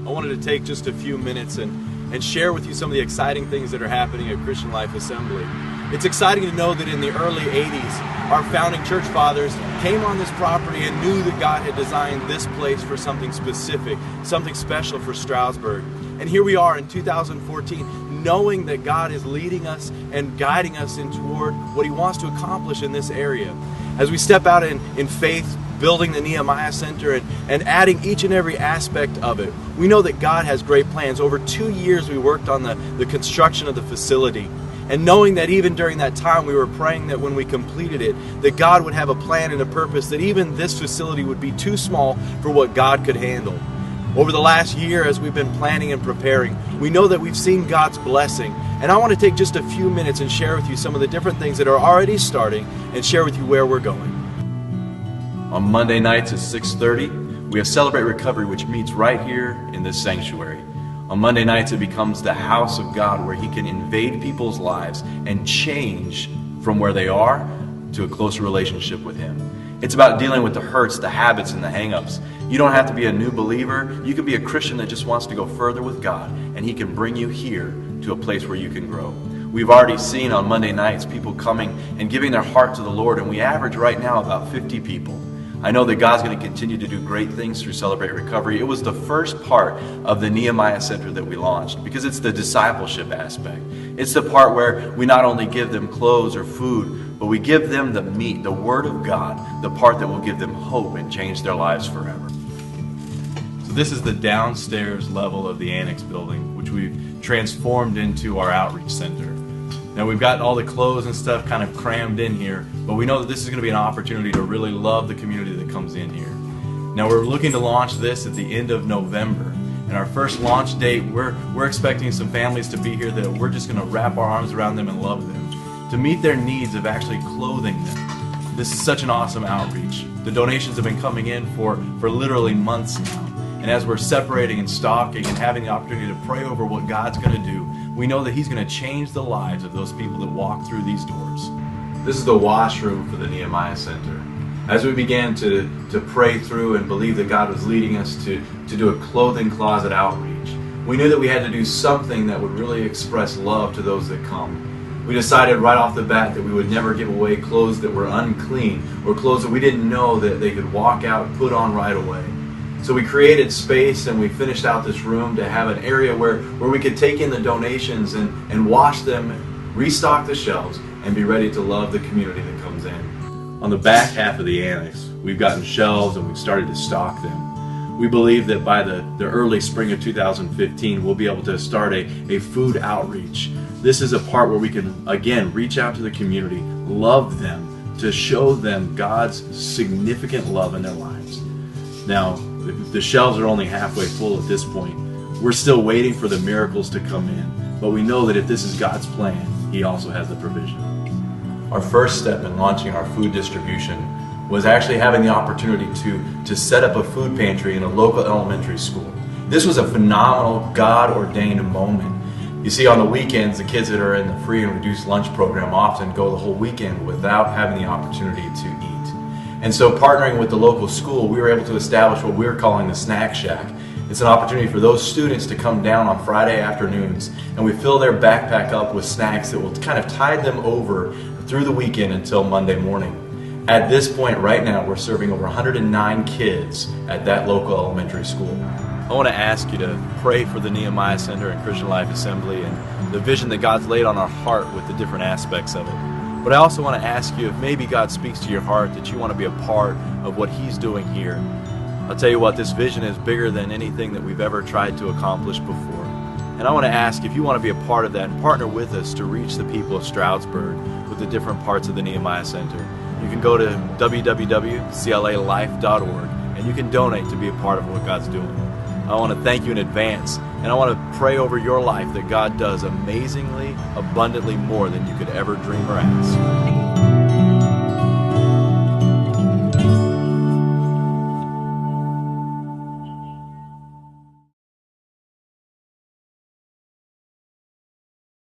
I wanted to take just a few minutes and share with you some of the exciting things that are happening at Christian Life Assembly. It's exciting to know that in the early 80s, our founding church fathers came on this property and knew that God had designed this place for something specific, something special for Stroudsburg. And here we are in 2014, knowing that God is leading us and guiding us in toward what He wants to accomplish in this area. As we step out in faith, building the Nehemiah Center and adding each and every aspect of it, we know that God has great plans. Over 2 years we worked on the construction of the facility. And knowing that even during that time we were praying that when we completed it, that God would have a plan and a purpose, that even this facility would be too small for what God could handle. Over the last year, as we've been planning and preparing, we know that we've seen God's blessing. And I want to take just a few minutes and share with you some of the different things that are already starting and share with you where we're going. On Monday nights at 6:30, we have Celebrate Recovery, which meets right here in this sanctuary. On Monday nights, it becomes the house of God where He can invade people's lives and change from where they are to a closer relationship with Him. It's about dealing with the hurts, the habits, and the hang-ups. You don't have to be a new believer. You can be a Christian that just wants to go further with God, and He can bring you here to a place where you can grow. We've already seen on Monday nights people coming and giving their heart to the Lord, and we average right now about 50 people. I know that God's going to continue to do great things through Celebrate Recovery. It was the first part of the Nehemiah Center that we launched because it's the discipleship aspect. It's the part where we not only give them clothes or food, but we give them the meat, the Word of God, the part that will give them hope and change their lives forever. So this is the downstairs level of the annex building, which we've transformed into our outreach center. Now we've got all the clothes and stuff kind of crammed in here, but we know that this is going to be an opportunity to really love the community that comes in here. Now we're looking to launch this at the end of November. And our first launch date, we're expecting some families to be here that we're just going to wrap our arms around them and love them, to meet their needs of actually clothing them. This is such an awesome outreach. The donations have been coming in for literally months now. And as we're separating and stocking and having the opportunity to pray over what God's going to do, we know that He's going to change the lives of those people that walk through these doors. This is the washroom for the Nehemiah Center. As we began to pray through and believe that God was leading us to do a clothing closet outreach, we knew that we had to do something that would really express love to those that come. We decided right off the bat that we would never give away clothes that were unclean or clothes that we didn't know that they could walk out and put on right away. So we created space and we finished out this room to have an area where we could take in the donations and wash them, restock the shelves, and be ready to love the community that comes in. On the back half of the annex, we've gotten shelves and we've started to stock them. We believe that by the early spring of 2015, we'll be able to start a food outreach. This is a part where we can, again, reach out to the community, love them, to show them God's significant love in their lives. Now, the shelves are only halfway full at this point. We're still waiting for the miracles to come in, but we know that if this is God's plan, He also has the provision. Our first step in launching our food distribution was actually having the opportunity to set up a food pantry in a local elementary school. This was a phenomenal, God-ordained moment. You see, on the weekends, the kids that are in the free and reduced lunch program often go the whole weekend without having the opportunity to eat. And so partnering with the local school, we were able to establish what we're calling the Snack Shack. It's an opportunity for those students to come down on Friday afternoons, and we fill their backpack up with snacks that will kind of tide them over through the weekend until Monday morning. At this point right now, we're serving over 109 kids at that local elementary school. I want to ask you to pray for the Nehemiah Center and Christian Life Assembly and the vision that God's laid on our heart with the different aspects of it. But I also want to ask you if maybe God speaks to your heart that you want to be a part of what He's doing here. I'll tell you what, this vision is bigger than anything that we've ever tried to accomplish before. And I want to ask if you want to be a part of that and partner with us to reach the people of Stroudsburg with the different parts of the Nehemiah Center. You can go to www.clalife.org and you can donate to be a part of what God's doing. I want to thank you in advance, and I want to pray over your life that God does amazingly, abundantly more than you could ever dream or ask.